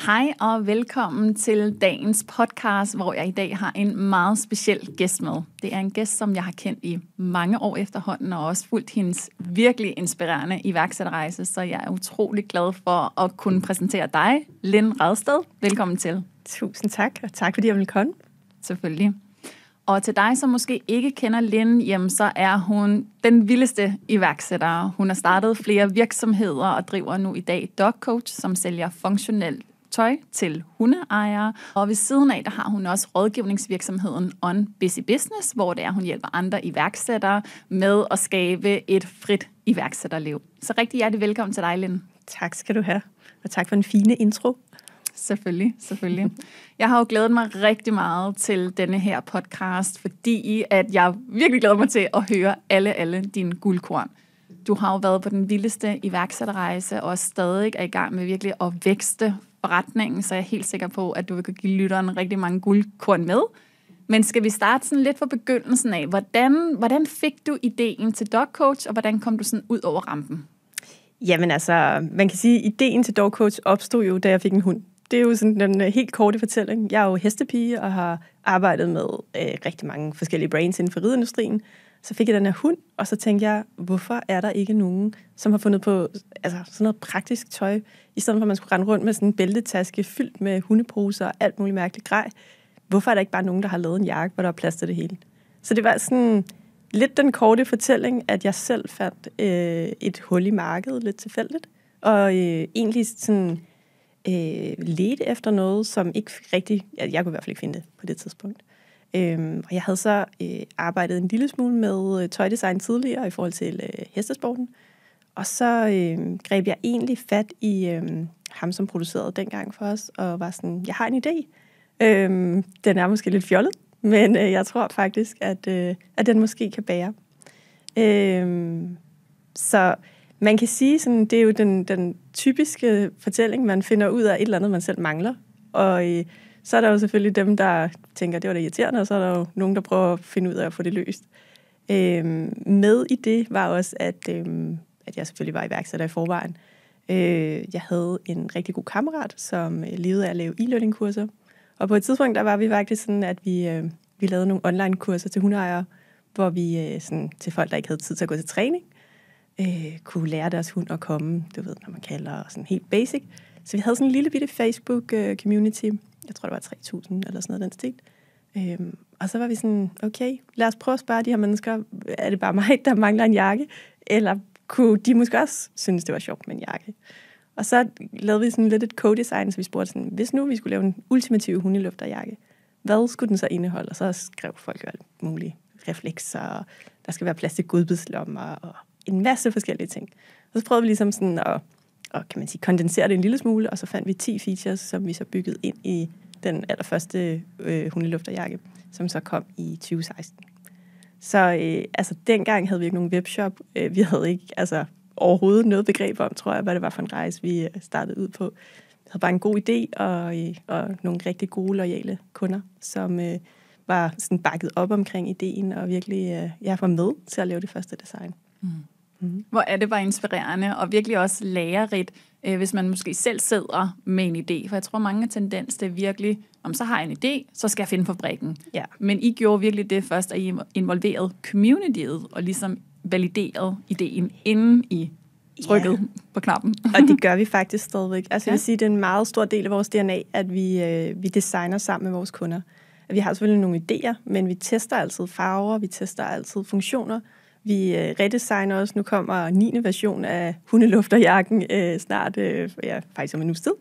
Hej og velkommen til dagens podcast, hvor jeg i dag har en meget speciel gæst med. Det er en gæst, som jeg har kendt i mange år efterhånden, og også fulgt hendes virkelig inspirerende iværksætterrejse, så jeg er utrolig glad for at kunne præsentere dig, Lynn Radsted. Velkommen til. Tusind tak, og tak fordi jeg ville komme. Selvfølgelig. Og til dig, som måske ikke kender Lynn, jamen, så er hun den vildeste iværksætter. Hun har startet flere virksomheder og driver nu i dag Dog Coach, som sælger funktionelt tøj til hundeejere. Og ved siden af, der har hun også rådgivningsvirksomheden On Busy Business, hvor det er, hun hjælper andre iværksættere med at skabe et frit iværksætterliv. Så rigtig hjertelig velkommen til dig, Lynn. Tak skal du have, og tak for en fine intro. Selvfølgelig. Jeg har jo glædet mig rigtig meget til denne her podcast, fordi at jeg virkelig glæder mig til at høre alle dine guldkorn. Du har jo været på den vildeste iværksætterrejse og stadig er i gang med virkelig at vækste forretningen, så jeg er helt sikker på, at du vil kunne give lytteren rigtig mange guldkorn med. Men skal vi starte sådan lidt fra begyndelsen af? Hvordan fik du ideen til Dog Coach, og hvordan kom du sådan ud over rampen? Jamen altså, man kan sige, at ideen til Dog Coach opstod jo, da jeg fik en hund. Det er jo sådan den helt korte fortælling. Jeg er jo hestepige og har arbejdet med rigtig mange forskellige brands inden for rideindustrien. Så fik jeg den her hund, og så tænkte jeg, hvorfor er der ikke nogen, som har fundet på sådan noget praktisk tøj, i stedet for at man skulle rende rundt med sådan en bæltetaske fyldt med hundeposer og alt muligt mærkeligt grej. Hvorfor er der ikke bare nogen, der har lavet en jakke, hvor der er plads til det hele? Så det var sådan lidt den korte fortælling, at jeg selv fandt et hul i markedet lidt tilfældigt, og egentlig sådan ledte efter noget, som ikke rigtig, jeg kunne i hvert fald ikke finde det på det tidspunkt. Og jeg havde så arbejdet en lille smule med tøjdesign tidligere i forhold til hestesporten, og så greb jeg egentlig fat i ham, som producerede dengang for os, og var sådan, jeg har en idé. Den er måske lidt fjollet, men jeg tror faktisk, at den måske kan bære. Så man kan sige, sådan, det er jo den typiske fortælling, man finder ud af et eller andet, man selv mangler. Og så er der jo selvfølgelig dem, der tænker, det var da irriterende, og så er der jo nogen, der prøver at finde ud af at få det løst. Med i det var også, at jeg selvfølgelig var iværksætter i forvejen. Jeg havde en rigtig god kammerat, som levede af at lave e-learning-kurser. Og på et tidspunkt, der var vi faktisk sådan, at vi lavede nogle online-kurser til hundeejere, hvor vi sådan, til folk, der ikke havde tid til at gå til træning, kunne lære deres hund at komme, du ved, når man kalder sådan helt basic. Så vi havde sådan en lille bitte Facebook-community. Jeg tror, det var 3.000 eller sådan noget den stil. Og så var vi sådan, okay, lad os prøve at spørge de her mennesker, er det bare mig, der mangler en jakke? Eller kunne de måske også synes, det var sjovt med en jakke? Og så lavede vi sådan lidt et co-design, så vi spurgte sådan, hvis nu vi skulle lave en ultimative hundelufterjakke, hvad skulle den så indeholde? Og så skrev folk jo alt muligt. Reflekser, der skal være plads til godbidslommer og en masse forskellige ting. Og så prøvede vi ligesom sådan at kan man sige, kondensere det en lille smule, og så fandt vi 10 features, som vi så byggede ind i den allerførste hundelufterjakke, som så kom i 2016. Så altså dengang havde vi ikke nogen webshop. Vi havde ikke overhovedet noget begreb om, tror jeg, hvad det var for en rejse, vi startede ud på. Vi havde bare en god idé og nogle rigtig gode, loyale kunder, som var sådan bakket op omkring ideen, og virkelig jeg var med til at lave det første design. Hvor er det bare inspirerende, og virkelig også lærerigt, hvis man måske selv sidder med en idé. For jeg tror, mange tendens, det er virkelig, om så har jeg en idé, så skal jeg finde fabrikken. Ja. Men I gjorde virkelig det først, at I involverede communityet, og ligesom validerede ideen, inden I trykkede på knappen. Og det gør vi faktisk stadigvæk. Altså jeg vil sige, det er en meget stor del af vores DNA, at vi designer sammen med vores kunder. Vi har selvfølgelig nogle idéer, men vi tester altid farver, vi tester altid funktioner. Vi redesigner også. Nu kommer 9. version af hundelufterjakken snart, faktisk om en uges tid.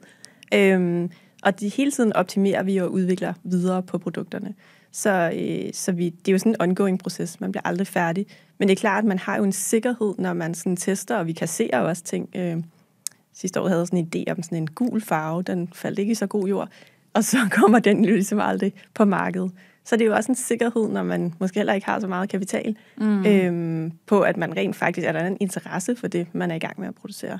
Og hele tiden optimerer vi og udvikler videre på produkterne. Så det er jo sådan en ongoing proces. Man bliver aldrig færdig. Men det er klart, at man har jo en sikkerhed, når man sådan tester, og vi kasserer også ting. Sidste år havde jeg sådan en idé om sådan en gul farve. Den faldt ikke i så god jord. Og så kommer den jo ligesom aldrig på markedet. Så det er jo også en sikkerhed, når man måske heller ikke har så meget kapital, på at man rent faktisk er der en interesse for det, man er i gang med at producere.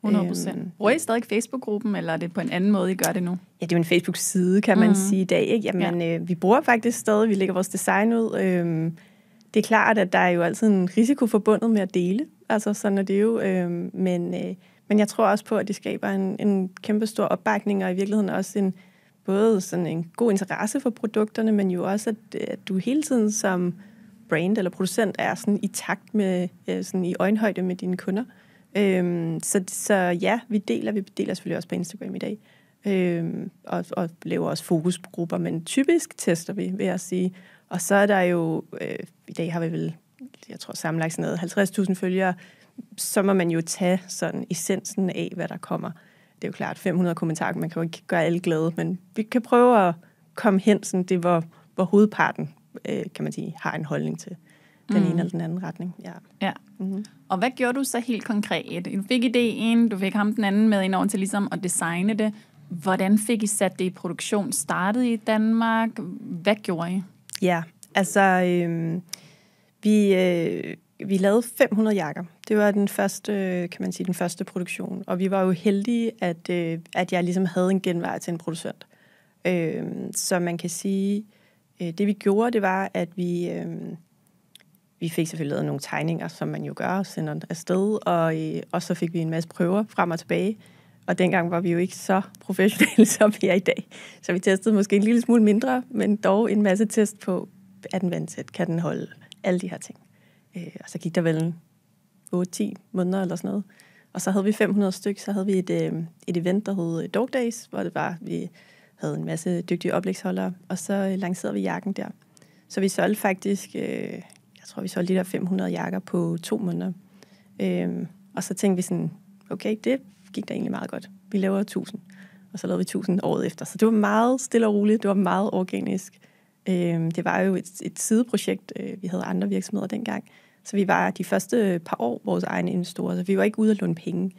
100%. Bruger I stadig Facebook-gruppen, eller er det på en anden måde, I gør det nu? Ja, det er jo en Facebook-side, kan man sige i dag. Ikke? Jamen, vi bruger faktisk stadig, vi lægger vores design ud. Det er klart, at der er jo altid en risiko forbundet med at dele. Altså, sådan er det jo. Men Men jeg tror også på, at det skaber en kæmpe stor opbakning, og i virkeligheden også både sådan en god interesse for produkterne, men jo også, at du hele tiden som brand eller producent er sådan i takt med, sådan i øjenhøjde med dine kunder. Så ja, vi deler selvfølgelig også på Instagram i dag, og laver også fokusgrupper, men typisk tester vi, vil jeg sige. Og så er der jo, i dag har vi vel, jeg tror sammenlagt sådan noget 50.000 følgere, så må man jo tage sådan essensen af, hvad der kommer. Det er jo klart 500 kommentarer, man kan jo ikke gøre alle glade, men vi kan prøve at komme hen, sådan det hvor hovedparten, kan man sige, har en holdning til den ene eller den anden retning. Ja. Mm-hmm. Og hvad gjorde du så helt konkret? Du fik idéen, du fik ham den anden med ind over til ligesom at designe det. Hvordan fik I sat det i produktion? Startede I Danmark? Hvad gjorde I? Ja, altså vi lavede 500 jakker. Det var den første, kan man sige, den første produktion. Og vi var jo heldige, at jeg ligesom havde en genvej til en producent. Så man kan sige, det vi gjorde, det var, at vi fik selvfølgelig lavet nogle tegninger, som man jo gør, og sender afsted, og så fik vi en masse prøver frem og tilbage. Og dengang var vi jo ikke så professionelle, som vi er i dag. Så vi testede måske en lille smule mindre, men dog en masse test på, er den vandtæt, kan den holde, alle de her ting. Og så gik der vel 8-10 måneder eller sådan noget. Og så havde vi 500 stykker, så havde vi et event, der hed Dog Days, hvor det var, vi havde en masse dygtige oplægsholdere, og så lancerede vi jakken der. Så vi solgte faktisk, jeg tror vi solgte de der 500 jakker på 2 måneder. Og så tænkte vi sådan, okay, det gik da egentlig meget godt. Vi laver 1000, og så lavede vi 1000 året efter. Så det var meget stille og roligt, det var meget organisk. Det var jo et sideprojekt, vi havde andre virksomheder dengang, så vi var de første par år vores egne investorer, så vi var ikke ude at låne penge.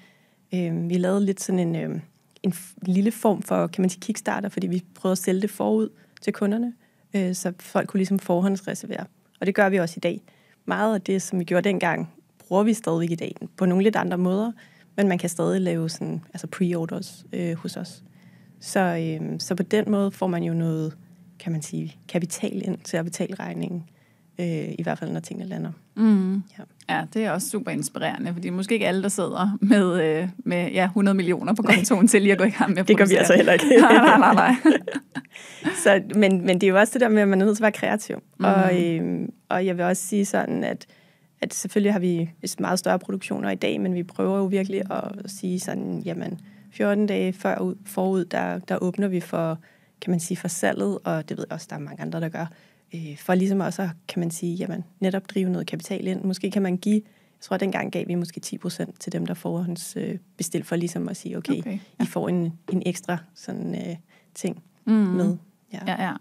Vi lavede lidt sådan en lille form for, kan man sige, kickstarter, fordi vi prøvede at sælge det forud til kunderne, så folk kunne ligesom forhåndsreservere. Og det gør vi også i dag. Meget af det, som vi gjorde dengang, bruger vi stadig i dag på nogle lidt andre måder, men man kan stadig lave sådan, altså pre-orders hos os. Så på den måde får man jo noget, kan man sige, kapital ind til at betale regningen, i hvert fald når tingene lander. Mm. Ja, det er også super inspirerende, fordi måske ikke alle, der sidder med 100 millioner på kontoen til lige at gå i gang med at det gør vi altså heller ikke. nej. Så, men det er jo også det der med, at man er nødt til at være kreativ. Og jeg vil også sige sådan, at selvfølgelig har vi meget større produktioner i dag, men vi prøver jo virkelig at sige sådan, jamen 14 dage forud, der åbner vi for, kan man sige, for salget, og det ved jeg også, der er mange andre, der gør, for ligesom også, kan man sige, jamen netop drive noget kapital ind. Måske kan man give, jeg tror dengang gav vi måske 10% til dem, der forhåndsbestilte, for ligesom at sige, okay. I får en ekstra sådan ting med. Ja.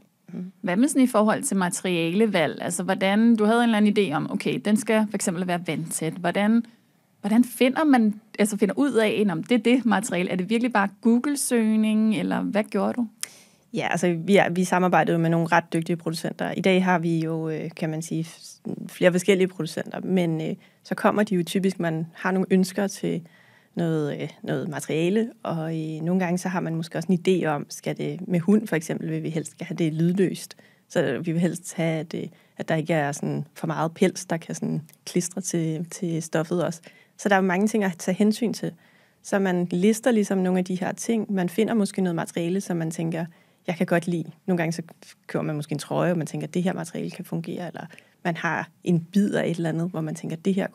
Hvad med sådan i forhold til materialevalg? Altså, hvordan, du havde en eller anden idé om, okay, den skal for eksempel være vandtæt. Hvordan finder man, altså finder ud af, om det materiale? Er det virkelig bare Google-søgning, eller hvad gjorde du? Ja, altså vi samarbejdede jo med nogle ret dygtige producenter. I dag har vi jo, kan man sige, flere forskellige producenter, men så kommer de jo typisk, man har nogle ønsker til noget materiale, og nogle gange så har man måske også en idé om, skal det med hund for eksempel, vil vi helst have det lydløst. Så vi vil helst have, at der ikke er sådan for meget pels, der kan sådan klistre til stoffet også. Så der er jo mange ting at tage hensyn til. Så man lister ligesom nogle af de her ting. Man finder måske noget materiale, som man tænker, jeg kan godt lide. Nogle gange så køber man måske en trøje, og man tænker, at det her materiale kan fungere, eller man har en bid af et eller andet, hvor man tænker, at det her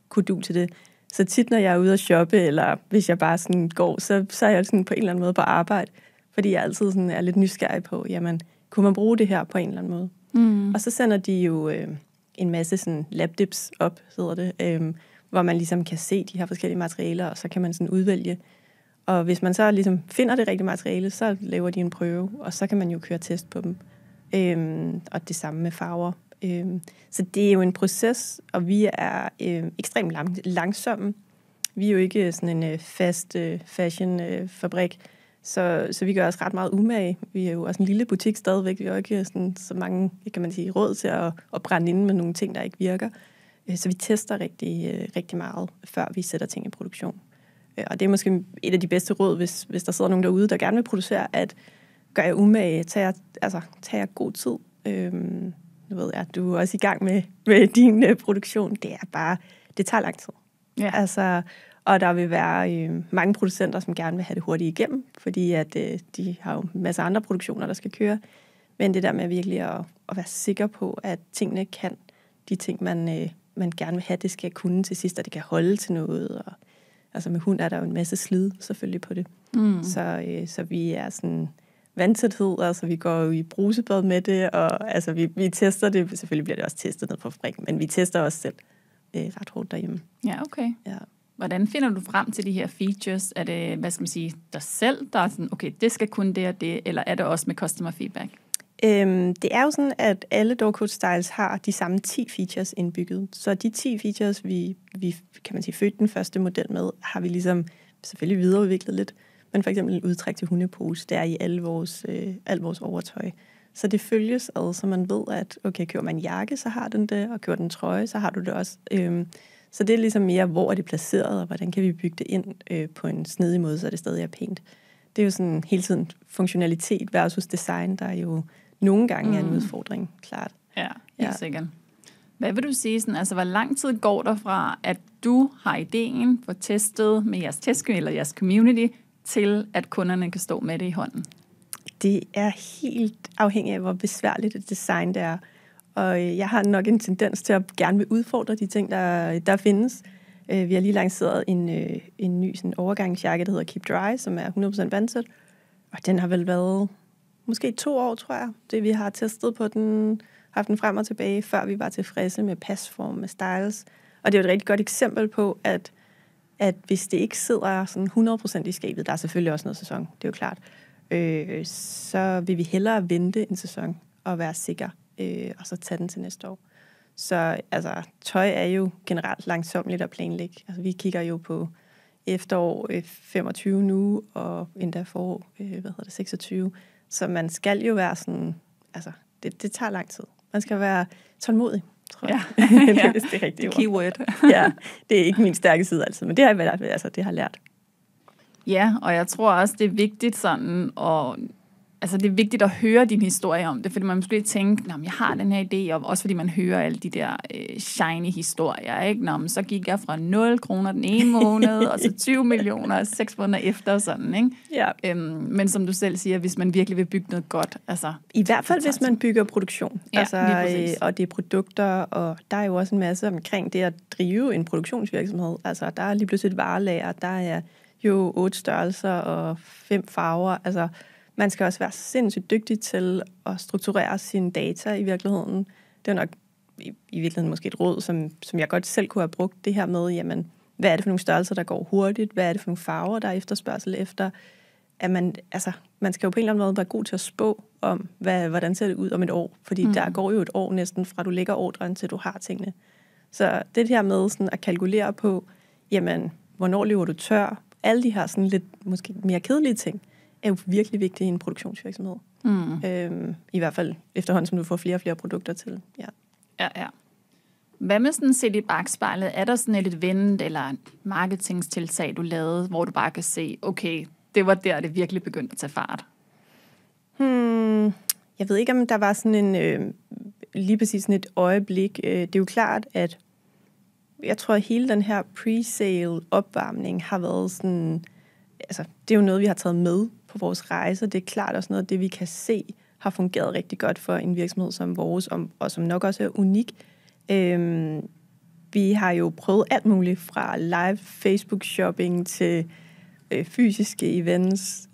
kunne du til det. Så tit, når jeg er ude at shoppe, eller hvis jeg bare sådan går, så er jeg sådan på en eller anden måde på arbejde, fordi jeg altid sådan er lidt nysgerrig på, jamen, kunne man bruge det her på en eller anden måde? Mm. Og så sender de jo en masse sådan labdips op, hedder det, hvor man ligesom kan se de her forskellige materialer, og så kan man sådan udvælge. Og hvis man så ligesom finder det rigtige materiale, så laver de en prøve, og så kan man jo køre test på dem. Og det samme med farver. Så det er jo en proces, og vi er ekstremt langsomme. Vi er jo ikke sådan en fast fashion-fabrik, så vi gør os ret meget umage. Vi er jo også en lille butik stadigvæk. Vi har jo ikke sådan, så mange, kan man sige, råd til at brænde inde med nogle ting, der ikke virker. Så vi tester rigtig meget, før vi sætter ting i produktion. Og det er måske et af de bedste råd, hvis der sidder nogen derude, der gerne vil producere, at gør jer umage, tag jer god tid. Nu ved jeg, du er også i gang med din produktion. Det er bare, det tager lang tid. Ja. Altså, Og der vil være mange producenter, som gerne vil have det hurtigt igennem, fordi at de har jo en masse andre produktioner, der skal køre. Men det der med virkelig at være sikker på, at tingene kan de ting, man gerne vil have, det skal kunne til sidst, og det kan holde til noget. Og, altså med hund er der jo en masse slid selvfølgelig på det. Så vi er sådan vandtæthed, altså vi går jo i brusebad med det, og altså vi tester det. Selvfølgelig bliver det også testet ned på fabrikken, men vi tester også selv ret hårdt derhjemme. Ja, okay. Ja. Hvordan finder du frem til de her features? Er det, hvad skal man sige, dig selv, der er sådan, okay, det skal kunne det og det, eller er det også med customer feedback? Det er jo sådan, at alle Doorcoat Styles har de samme 10 features indbygget. Så de 10 features, vi kan man sige, fødte den første model med, har vi ligesom selvfølgelig videreudviklet lidt. Men for eksempel en udtræk til hundepose, det er i alt vores overtøj. Så det følges ad, så man ved, at okay, køber man en jakke, så har den det, og køber den en trøje, så har du det også. Så det er ligesom mere, hvor er det placeret, og hvordan kan vi bygge det ind på en snedig måde, så det stadig er pænt. Det er jo sådan hele tiden funktionalitet versus design, der jo nogle gange er en udfordring, klart. Ja, helt sikkert. Hvad vil du sige, sådan, altså hvor lang tid går der fra, at du har ideen, får testet med jeres testcommunity eller jeres community, til at kunderne kan stå med det i hånden? Det er helt afhængigt af, hvor besværligt et design det er. Og jeg har nok en tendens til at gerne vil udfordre de ting, der findes. Vi har lige lanceret en ny sådan overgangsjakke, der hedder Keep Dry, som er 100% vandtæt. Og den har vel været måske 2 år, tror jeg. Det vi har testet på den, haft den frem og tilbage, før vi var tilfredse med pasform, med styles. Og det er jo et rigtig godt eksempel på, at hvis det ikke sidder sådan 100% i skabet, der er selvfølgelig også noget sæson, det er jo klart, så vil vi hellere vente en sæson og være sikre, og så tage den til næste år. Så altså, tøj er jo generelt langsommeligt at planlægge. Altså, vi kigger jo på efterår 25 nu, og endda forår 26. Så man skal jo være sådan, altså, det tager lang tid. Man skal være tålmodig, tror jeg. Ja. Det er rigtigt. Keyword. Ja, det er ikke min stærke side altid, men det har jeg lært. Ja, og jeg tror også, det er vigtigt sådan, altså det er vigtigt at høre din historie om det, fordi man måske tænker, jeg har den her idé, og også fordi man hører alle de der shiny historier, ikke? Så gik jeg fra 0 kroner den ene måned, og så 20 millioner 6 måneder efter, sådan, ikke? Ja. Men som du selv siger, hvis man virkelig vil bygge noget godt, altså... I hvert fald, hvis man bygger produktion, ja, altså, og det er produkter, og der er jo også en masse omkring det at drive en produktionsvirksomhed. Altså, der er lige pludselig et varelager, der er jo 8 størrelser og 5 farver, altså... Man skal også være sindssygt dygtig til at strukturere sine data i virkeligheden. Det er nok i virkeligheden måske et råd, som jeg godt selv kunne have brugt det her med, jamen, hvad er det for nogle størrelser, der går hurtigt? Hvad er det for nogle farver, der er efterspørgsel efter? At man skal jo på en eller anden måde være god til at spå om, hvordan ser det ud om et år? Fordi der går jo et år næsten, fra du lægger ordren til du har tingene. Så det her med sådan at kalkulere på, jamen, hvornår løber du tør? Alle de her sådan lidt måske mere kedelige ting, er jo virkelig vigtigt i en produktionsvirksomhed. I hvert fald efterhånden, som du får flere og flere produkter til. Ja. Hvad med sådan set i bagspejlet? Er der sådan et event eller marketingstiltag, du lavede, hvor du bare kan se, okay, det var der, det virkelig begyndte at tage fart? Jeg ved ikke, om der var sådan lige præcis sådan et øjeblik. Det er jo klart, at jeg tror, at hele den her pre-sale opvarmning har været sådan... Altså, det er jo noget, vi har taget med på vores rejse. Det er klart også noget af det, vi kan se, har fungeret rigtig godt for en virksomhed som vores, og som nok også er unik. Vi har jo prøvet alt muligt, fra live Facebook-shopping til fysiske events.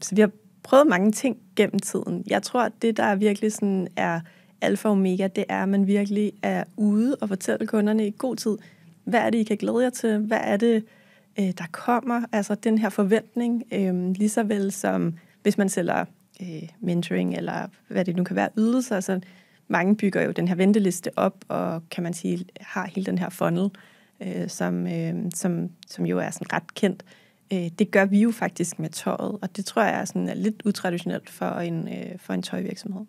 Så vi har prøvet mange ting gennem tiden. Jeg tror, at det, der virkelig sådan er alfa og omega, det er, at man virkelig er ude og fortælle kunderne i god tid, hvad er det, I kan glæde jer til? Hvad er det, der kommer? Altså den her forventning, lige så vel som hvis man sælger mentoring, eller hvad det nu kan være, ydelser. Altså, mange bygger jo den her venteliste op, og kan man sige, har hele den her funnel, som jo er sådan ret kendt. Det gør vi jo faktisk med tøjet, og det tror jeg er lidt utraditionelt for en tøjvirksomhed.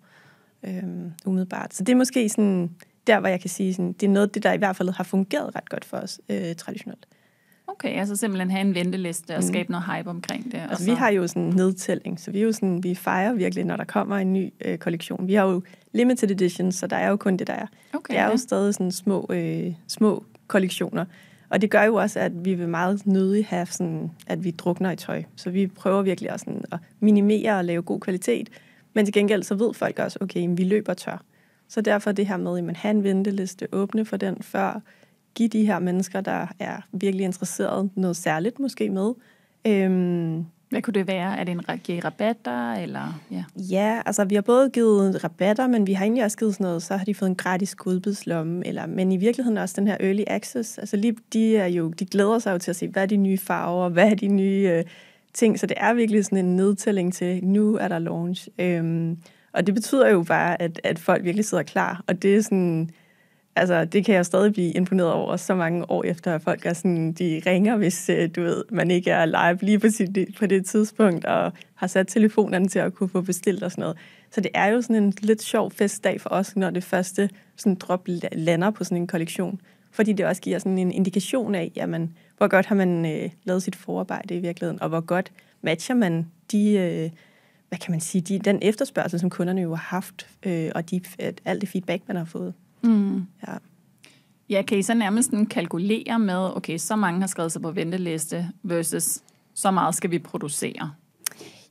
Umiddelbart. Så det er måske sådan, der, hvor jeg kan sige, sådan, det er noget, det der i hvert fald har fungeret ret godt for os traditionelt. Okay, altså simpelthen have en venteliste og skabe noget hype omkring det. Altså, vi har jo sådan en nedtælling, så vi fejrer virkelig, når der kommer en ny kollektion. Vi har jo limited edition, så der er jo kun det, der er. Okay, det er jo stadig sådan små kollektioner. Og det gør jo også, at vi vil meget nødig have sådan, at vi drukner i tøj. Så vi prøver virkelig også sådan at minimere og lave god kvalitet. Men til gengæld så ved folk også, okay, vi løber tør. Så derfor det her med, at have en venteliste, åbne for den før, give de her mennesker, der er virkelig interesseret, noget særligt måske med. Hvad kunne det være? Er det give rabatter? Eller? Ja. Ja, altså vi har både givet rabatter, men vi har egentlig også givet sådan noget, så har de fået en gratis godbidslomme, men i virkeligheden også den her early access. Altså de glæder sig jo til at se, hvad er de nye farver, hvad er de nye ting, så det er virkelig sådan en nedtælling til, nu er der launch. Og det betyder jo bare, at folk virkelig sidder klar, og det er sådan, altså det kan jeg stadig blive imponeret over så mange år efter, at folk er sådan, de ringer, hvis du ved, man ikke er live lige på det tidspunkt, og har sat telefonerne til at kunne få bestilt og sådan noget. Så det er jo sådan en lidt sjov festdag for os, når det første sådan drop lander på sådan en kollektion, fordi det også giver sådan en indikation af, jamen, hvor godt har man lavet sit forarbejde i virkeligheden, og hvor godt matcher man de hvad kan man sige, den efterspørgsel, som kunderne jo har haft, og alt det feedback, man har fået. Ja. Ja, kan I så nærmest kalkulere med, okay, så mange har skrevet sig på venteliste, versus så meget skal vi producere?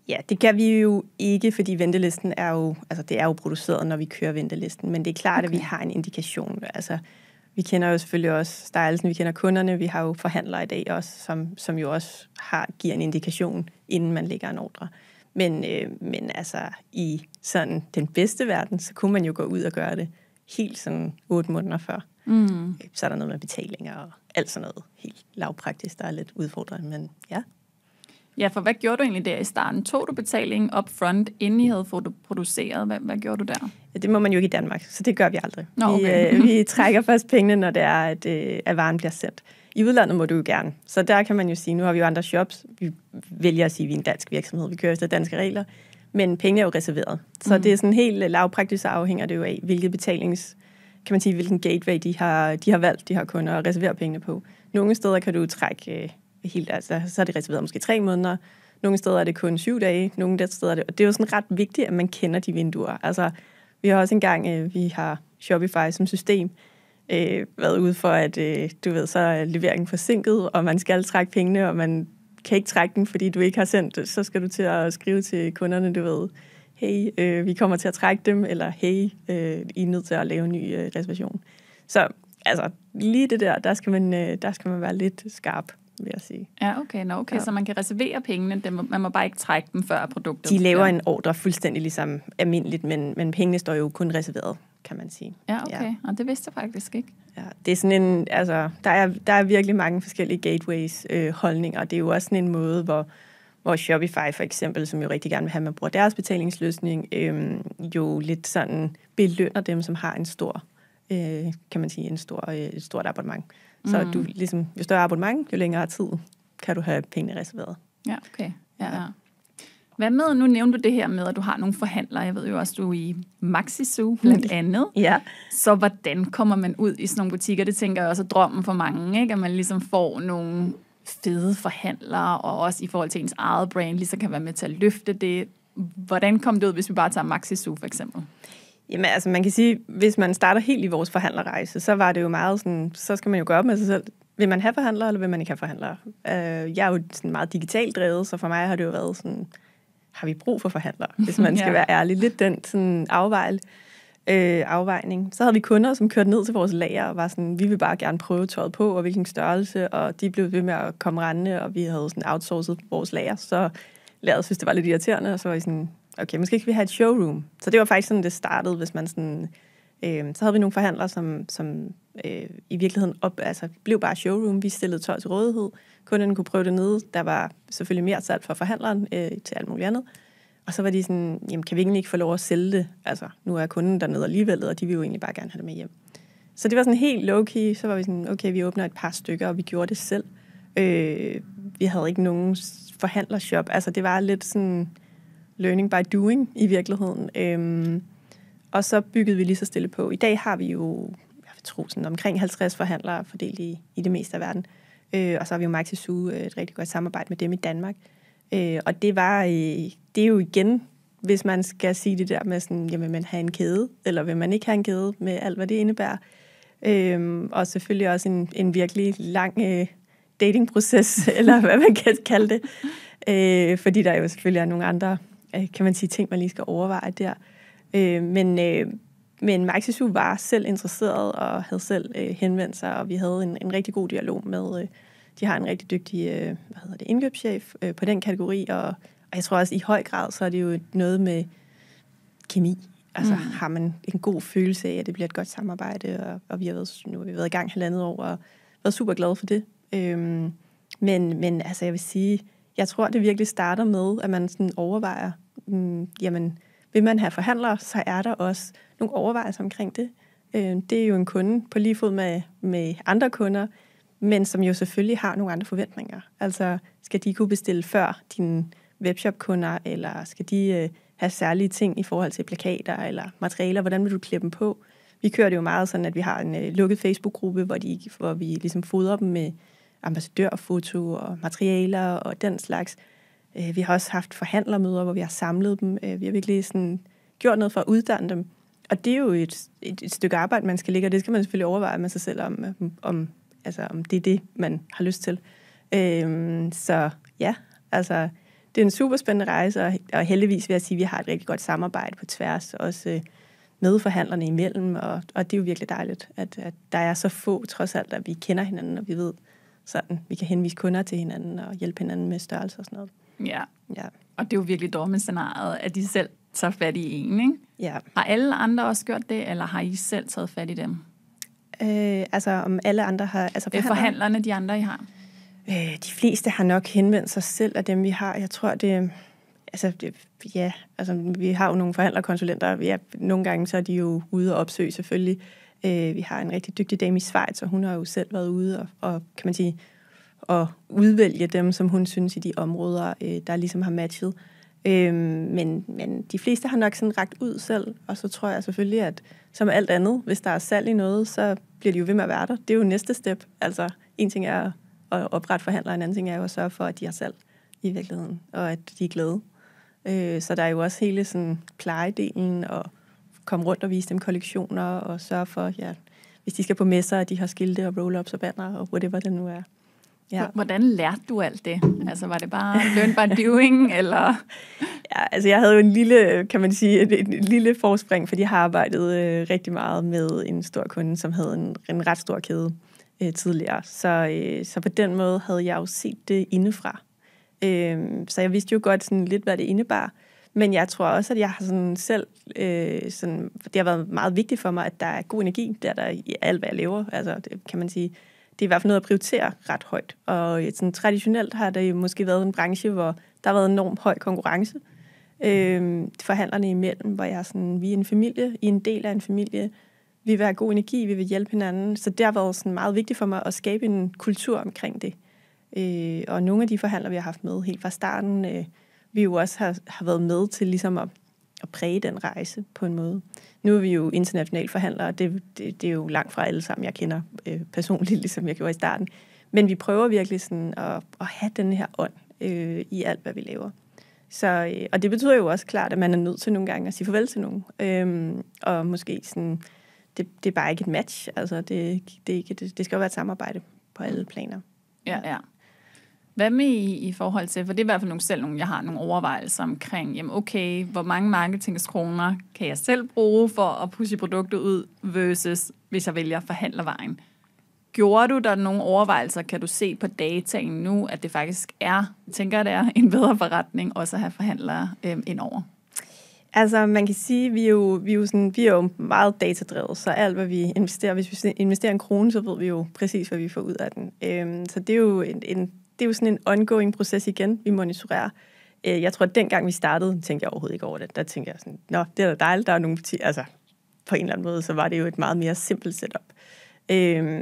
Ja, det kan vi jo ikke, fordi ventelisten er jo, altså det er jo produceret, når vi kører ventelisten, men det er klart, at vi har en indikation. Altså, vi kender jo selvfølgelig også stylelsen, vi kender kunderne, vi har jo forhandlere i dag også, som jo også giver en indikation, inden man lægger en ordre. Men altså, i sådan den bedste verden, så kunne man jo gå ud og gøre det helt sådan 8 måneder før. Så er der noget med betalinger og alt sådan noget helt lavpraktisk, der er lidt udfordrende, men ja. Ja, for hvad gjorde du egentlig der i starten? Tog du betalingen up front, inden I havde fået produceret? Hvad gjorde du der? Ja, det må man jo ikke i Danmark, så det gør vi aldrig. Nå, okay. Vi trækker først pengene, når det er, at varen bliver sendt. I udlandet må du jo gerne. Så der kan man jo sige, nu har vi jo andre shops. Vi vælger at sige, at vi er en dansk virksomhed. Vi kører efter danske regler. Men pengene er jo reserveret. Så det er sådan helt lavpraktisk, så afhænger det jo af, hvilken gateway de har valgt, de her kunder, at reservere pengene på. Nogle steder kan du trække helt, altså så er det reserveret måske 3 måneder. Nogle steder er det kun 7 dage. Nogle steder er det, og det er jo sådan ret vigtigt, at man kender de vinduer. Altså, vi har også engang, vi har Shopify som system, været ude for, at du ved, så er leveringen forsinket, og man skal trække pengene, og man kan ikke trække den, fordi du ikke har sendt det. Så skal du til at skrive til kunderne, du ved, hey, vi kommer til at trække dem, eller hey, I er nødt til at lave en ny reservation. Så altså, lige det der skal man være lidt skarp, vil jeg sige. Ja, okay. Ja. Så man kan reservere pengene, man må bare ikke trække dem før produktet. De laver en ordre fuldstændig ligesom almindeligt, men pengene står jo kun reserveret, kan man sige. Ja, okay. Ja. Og det vidste jeg faktisk ikke. Ja, det er sådan en, altså, der er virkelig mange forskellige gateways, holdninger, og det er jo også sådan en måde, hvor Shopify for eksempel, som jo rigtig gerne vil have, at man bruger deres betalingsløsning, jo lidt sådan belønner dem, som har en stor, kan man sige, et stort abonnement. Så du ligesom, jo større abonnement, jo længere tid kan du have pengene reserveret. Ja, okay. Ja. Hvad med, nu nævnte du det her med, at du har nogle forhandlere. Jeg ved jo også, du er i Maxi-Zoo blandt andet. Ja. Så hvordan kommer man ud i sådan nogle butikker? Det tænker jeg også er drømmen for mange, ikke? At man ligesom får nogle fede forhandlere, og også i forhold til ens eget brand, ligesom kan være med til at løfte det. Hvordan kom det ud, hvis vi bare tager Maxi-Zoo for eksempel? Jamen altså, man kan sige, hvis man starter helt i vores forhandlerrejse, så var det jo meget sådan, så skal man jo gå op med sig selv. Vil man have forhandlere, eller vil man ikke have forhandlere? Jeg er jo sådan meget digitalt drevet, så for mig har det jo været sådan, har vi brug for forhandlere, hvis man skal være ærlig. Lidt den sådan afvejning. Så havde vi kunder, som kørte ned til vores lager og var sådan, vi vil bare gerne prøve tøjet på, og hvilken størrelse, og de blev ved med at komme rendende, og vi havde sådan outsourcet vores lager, så lageret synes, det var lidt irriterende, og så var vi sådan, okay, måske skal vi have et showroom. Så det var faktisk sådan, det startede, hvis man sådan, så havde vi nogle forhandlere, som i virkeligheden blev bare showroom. Vi stillede tøj til rådighed. Kunderne kunne prøve det nede. Der var selvfølgelig mere salg for forhandleren til alt muligt andet. Og så var de sådan, jamen kan vi egentlig ikke få lov at sælge det? Altså, nu er kunden dernede alligevel, og de vil jo egentlig bare gerne have det med hjem. Så det var sådan helt low-key. Så var vi sådan, okay, vi åbner et par stykker, og vi gjorde det selv. Vi havde ikke nogen forhandlershop. Altså, det var lidt sådan learning by doing i virkeligheden. Og så byggede vi lige så stille på. I dag har vi jo, jeg vil tro, sådan omkring 50 forhandlere fordelt i det meste af verden. Og så har vi jo Maxi-Zoo, et rigtig godt samarbejde med dem i Danmark. Og det er jo igen, hvis man skal sige det der med sådan, jamen man have en kæde, eller vil man ikke have en kæde med alt, hvad det indebærer, Og selvfølgelig også en virkelig lang datingproces, eller hvad man kan kalde det. Fordi der jo selvfølgelig er nogle andre, kan man sige, ting, man lige skal overveje der. Men Maxisu var selv interesseret og havde selv henvendt sig, og vi havde en rigtig god dialog med. De har en rigtig dygtig indkøbschef på den kategori, og jeg tror også i høj grad, så er det jo noget med kemi. Altså har man en god følelse af, at det bliver et godt samarbejde, og vi har været i gang 1,5 år, og været super glade for det. Men altså jeg vil sige, jeg tror, det virkelig starter med, at man sådan overvejer, jamen, vil man have forhandlere, så er der også nogle overvejelser omkring det. Det er jo en kunde på lige fod med andre kunder, men som jo selvfølgelig har nogle andre forventninger. Altså, skal de kunne bestille før dine webshop-kunder, eller skal de have særlige ting i forhold til plakater eller materialer? Hvordan vil du klippe dem på? Vi kører det jo meget sådan, at vi har en lukket Facebook-gruppe, hvor vi ligesom fodrer dem med ambassadørfoto og materialer og den slags. Vi har også haft forhandlermøder, hvor vi har samlet dem. Vi har virkelig sådan gjort noget for at uddanne dem. Og det er jo et stykke arbejde, man skal ligge, og det skal man selvfølgelig overveje med sig selv, om det er det, man har lyst til. Så ja, altså det er en super spændende rejse, og heldigvis vil jeg sige, at vi har et rigtig godt samarbejde på tværs, også med forhandlerne imellem, og det er jo virkelig dejligt, at der er så få, trods alt, at vi kender hinanden, og vi ved sådan, vi kan henvise kunder til hinanden, og hjælpe hinanden med størrelse og sådan noget. Ja. Og det er jo virkelig drømmescenariet, at de selv tager fat i en, ikke? Ja. Har alle andre også gjort det, eller har I selv taget fat i dem? Altså om alle andre har... Altså forhandlerne, de andre, I har? De fleste har nok henvendt sig selv af dem, vi har. Jeg tror, vi har jo nogle forhandlerkonsulenter. Ja, nogle gange så er de jo ude og opsøge selvfølgelig. Vi har en rigtig dygtig dame i Schweiz, og hun har jo selv været ude og kan man sige, og udvælge dem, som hun synes i de områder, der ligesom har matchet. Men de fleste har nok sådan rakt ud selv, og så tror jeg selvfølgelig, at som alt andet, hvis der er salg i noget, så bliver de jo ved med at være der. Det er jo næste step. Altså, en ting er at oprette forhandlere, en anden ting er jo at sørge for, at de har salg i virkeligheden, og at de er glade. Så der er jo også hele sådan plejedelen, og komme rundt og vise dem kollektioner, og sørge for, ja, hvis de skal på messer, at de har skilte og roll-ups og banner, og whatever det nu er. Ja. Hvordan lærte du alt det? Altså, var det bare learn by doing, eller? Ja, altså jeg havde jo en lille, kan man sige, en lille forspring, fordi jeg har arbejdet rigtig meget med en stor kunde, som havde en ret stor kæde tidligere. Så på den måde havde jeg jo set det indefra. Så jeg vidste jo godt sådan lidt, hvad det indebar. Men jeg tror også, at jeg har sådan selv, det har været meget vigtigt for mig, at der er god energi, der i alt, hvad jeg laver. Altså, det kan man sige, det er i hvert fald noget at prioritere ret højt. Og sådan, traditionelt har det jo måske været en branche, hvor der har været enormt høj konkurrence. Forhandlerne imellem, hvor jeg sådan, vi er en familie, I er en del af en familie. Vi vil have god energi, vi vil hjælpe hinanden. Så det har været sådan meget vigtigt for mig at skabe en kultur omkring det. Og nogle af de forhandlere, vi har haft med helt fra starten, vi jo også har været med til ligesom at præge den rejse på en måde. Nu er vi jo internationale forhandlere, og det er jo langt fra alle sammen, jeg kender personligt, ligesom jeg gjorde i starten. Men vi prøver virkelig sådan at have den her ånd i alt, hvad vi laver. Så, og det betyder jo også klart, at man er nødt til nogle gange at sige farvel til nogen. Og måske sådan, det er bare ikke et match. Altså, det skal jo være et samarbejde på alle planer. Ja. Hvad med i forhold til, for det er i hvert fald nogle jeg har nogle overvejelser omkring, jamen okay, hvor mange marketingskroner kan jeg selv bruge for at pushe produktet ud, versus hvis jeg vælger forhandlervejen. Gjorde du der nogle overvejelser, kan du se på dataen nu, at det faktisk er, tænker det er en bedre forretning også at have forhandlere indover? Altså, man kan sige, vi er jo meget datadrevet, så alt, hvad vi investerer, hvis vi investerer en krone, så ved vi jo præcis, hvad vi får ud af den. Så det er jo det er jo sådan en ongoing proces igen, vi monitorerer. Jeg tror, at dengang vi startede, tænkte jeg overhovedet ikke over det. Der tænkte jeg sådan, nå, det er da dejligt, der er nogle altså på en eller anden måde, så var det jo et meget mere simpelt setup.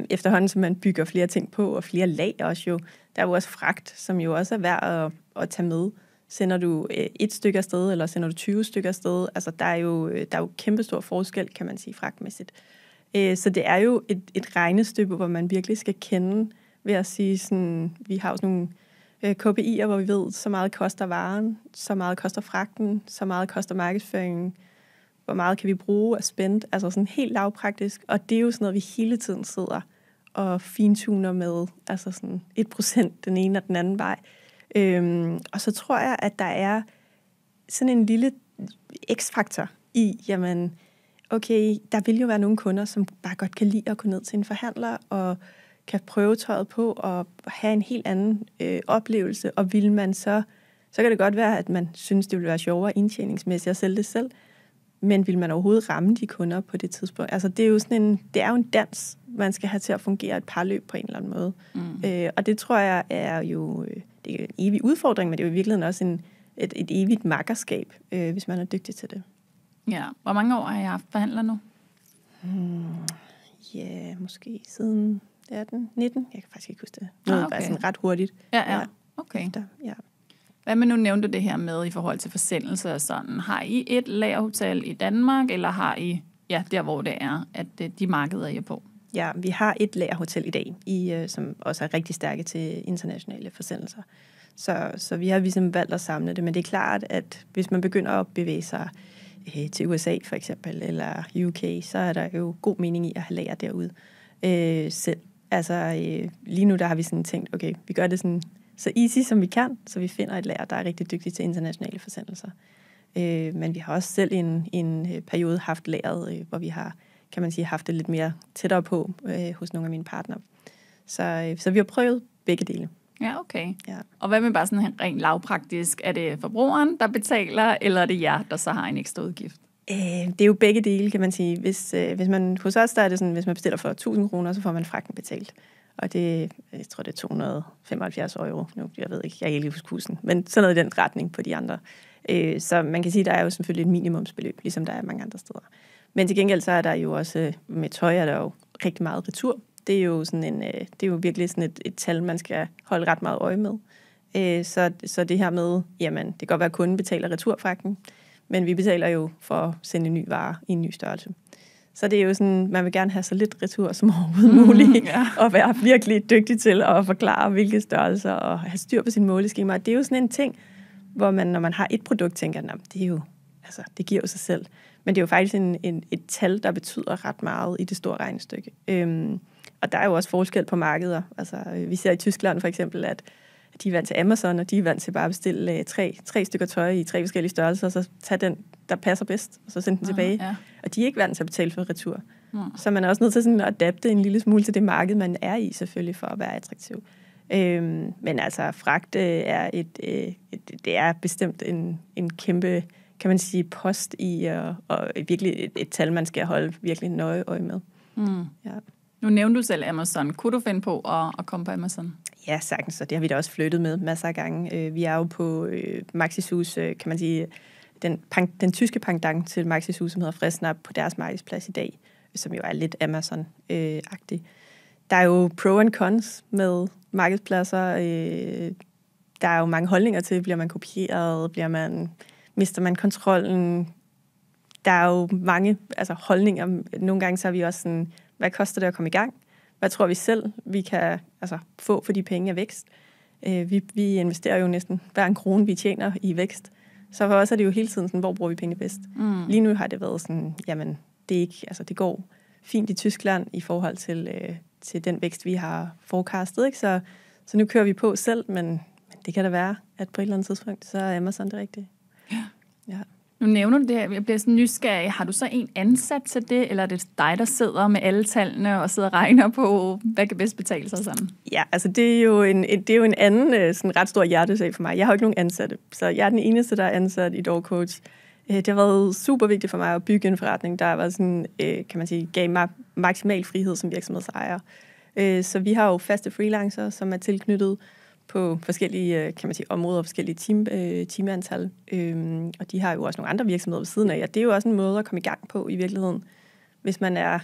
Efterhånden, som man bygger flere ting på, og flere lag også jo, der er jo også fragt, som jo også er værd at tage med. Sender du et stykke afsted, eller sender du 20 stykker afsted? Altså, der er jo kæmpestor forskel, kan man sige, fragtmæssigt. Så det er jo et regnestykke, hvor man virkelig skal kende, ved at sige sådan, vi har jo sådan nogle KPI'er, hvor vi ved, så meget koster varen, så meget koster fragten, så meget koster markedsføringen hvor meget kan vi bruge af spend, altså sådan helt lavpraktisk, og det er jo sådan noget, vi hele tiden sidder og fintuner med, altså sådan 1% den ene og den anden vej. Og så tror jeg, at der er sådan en lille x-faktor i, jamen, okay, der vil jo være nogle kunder, som bare godt kan lide at gå ned til en forhandler, og kan prøve tøjet på, og have en helt anden oplevelse, og vil man så kan det godt være, at man synes, det vil være sjovere indtjeningsmæssigt at sælge det selv, men vil man overhovedet ramme de kunder på det tidspunkt? Altså, det er jo en dans, man skal have til at fungere et parløb på en eller anden måde. Og det tror jeg er jo det er en evig udfordring, men det er jo i virkeligheden også et evigt makkerskab, hvis man er dygtig til det. Ja. Hvor mange år har jeg haft forhandler nu? Ja, måske siden 18, 19. Jeg kan faktisk ikke huske det. Noget bare sådan ret hurtigt. Ja. Okay. Ja. Hvad med nu nævnte du det her med i forhold til forsendelse og sådan? Har I et lagerhotel i Danmark, eller har I der, hvor det er, at de markeder I er på? Ja, vi har et lagerhotel i dag, som også er rigtig stærke til internationale forsendelser. Så vi har ligesom valgt at samle det, men det er klart, at hvis man begynder at bevæge sig til USA for eksempel, eller UK, så er der jo god mening i at have lager derude selv. Altså lige nu der har vi sådan tænkt, okay, vi gør det sådan så easy som vi kan, så vi finder et lager, der er rigtig dygtigt til internationale forsendelser. Men vi har også selv en periode haft lageret, hvor vi har, kan man sige, haft det lidt mere tættere på hos nogle af mine partnere. Så vi har prøvet begge dele. Ja, okay. Ja. Og hvad med bare sådan rent lavpraktisk? Er det forbrugeren, der betaler, eller er det jer, der så har en ekstra udgift? Det er jo begge dele, kan man sige. Hvis man hos os, der er det sådan, hvis man bestiller for 1.000 kroner, så får man fragten betalt. Og det, jeg tror, det er 275 euro. Nu, jeg ved ikke, jeg kan ikke huske kursen, men sådan noget i den retning på de andre. Så man kan sige, at der er jo selvfølgelig et minimumsbeløb, ligesom der er mange andre steder. Men til gengæld så er der jo også, med tøj er der jo rigtig meget retur. Det er jo sådan det er jo virkelig sådan et tal, man skal holde ret meget øje med. Så det her med, jamen, det kan godt være, at kunden betaler returfragten, men vi betaler jo for at sende en ny vare i en ny størrelse. Så det er jo sådan, man vil gerne have så lidt retur som overhovedet muligt, og være virkelig dygtig til at forklare, hvilke størrelser, og have styr på sine måleskemaer. Det er jo sådan en ting, hvor man, når man har et produkt, tænker, det er jo, altså, det giver jo sig selv. Men det er jo faktisk et tal, der betyder ret meget i det store regnestykke. Og der er jo også forskel på markeder. Altså, vi ser i Tyskland for eksempel, at de er vant til Amazon, og de er vant til bare at bestille tre stykker tøj i 3 forskellige størrelser, og så tage den, der passer bedst, og så sende den tilbage. Ja. Og de er ikke vant til at betale for retur. Så man er også nødt til sådan at adapte en lille smule til det marked, man er i, selvfølgelig, for at være attraktiv. Men altså, fragt er det er bestemt en kæmpe, kan man sige, post i, og virkelig et tal, man skal holde virkelig nøje øje med. Ja. Nu nævnte du selv Amazon. Kunne du finde på at komme på Amazon? Ja, sagtens, og det har vi da også flyttet med masser af gange. Vi er jo på Maxis, kan man sige, den tyske pendant til Maxis, som hedder Fressnapf, på deres markedsplads i dag, som jo er lidt Amazon-agtig. Der er jo pro and cons med markedspladser. Der er jo mange holdninger til, bliver man kopieret, mister man kontrollen. Der er jo mange holdninger. Nogle gange så er vi også sådan, hvad koster det at komme i gang? Hvad tror vi selv, vi kan få for de penge af vækst? Vi investerer jo næsten hver en krone, vi tjener i vækst. Så for os er det jo hele tiden sådan, hvor bruger vi penge bedst? Lige nu har det været sådan, jamen, det er ikke, det går fint i Tyskland i forhold til den vækst, vi har forecastet, ikke? Så nu kører vi på selv, men det kan da være, at på et eller andet tidspunkt, så er Amazon det rigtige. Ja. Nu nævner du det her, jeg bliver sådan nysgerrig. Har du så en ansat til det, eller er det dig, der sidder med alle tallene og sidder og regner på, hvad kan bedst betale sig sådan? Ja, det er jo en anden sådan ret stor hjertesag for mig. Jeg har jo ikke nogen ansatte, så jeg er den eneste, der er ansat i Door Coach. Det har været super vigtigt for mig at bygge en forretning, der var sådan, kan man sige, gav mig maksimal frihed som virksomhedsejer. Så vi har jo faste freelancer, som er tilknyttet på forskellige, kan man sige, områder og forskellige timeantal. Og de har jo også nogle andre virksomheder ved siden af. Og det er jo også en måde at komme i gang på i virkeligheden. Hvis man